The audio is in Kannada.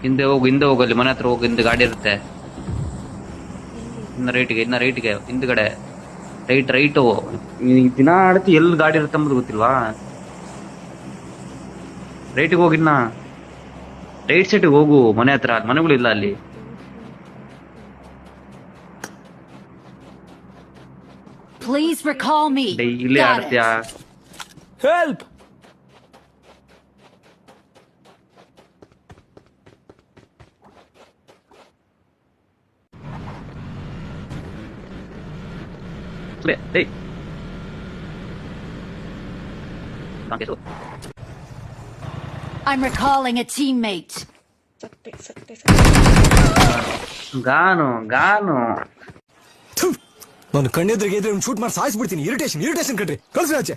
ಹಿಂದೆ ಹೋಗು ಅಲ್ಲಿ ಮನೆ ಹತ್ರ ಹೋಗು, ಹಿಂದೆ ಗಾಡಿ ಇರುತ್ತೆ. ಇನ್ನ ರೈಟ್ಗೆ ಹಿಂದ್ಗಡೆ ರೈಟು. ದಿನ ಆಡ್ತಿ ಎಲ್ಲಿ ಗಾಡಿ ಇರುತ್ತೆ ಅಂಬುದು ಗೊತ್ತಿಲ್ವಾ? ರೈಟ್ಗೆ ಹೋಗಿನ್ನ ರೈಟ್ ಸೈಡ್ಗೆ ಹೋಗು, ಮನೆ ಹತ್ರ ಮನೆಗಳಿಲ್ಲ ಅಲ್ಲಿ. Please recall me. Daily Got ಆಡ್ತೀಯಾ? it. ಹೆಲ್ಪ್. ಡೇಯ್ I'm recalling a teammate. ಗಾನು ನಾನು ಕಣ್ಣೆದ್ರಿಗೆ ಇದ್ರೆ ಶೂಟ್ ಮಾಡಿ ಸಾಯಿಸ್ಬಿಡ್ತೀನಿ. ಇರಿಟೇಷನ್ ಕಣ್ರಿ. ಕಳ್ಸಿ ಆಚೆ.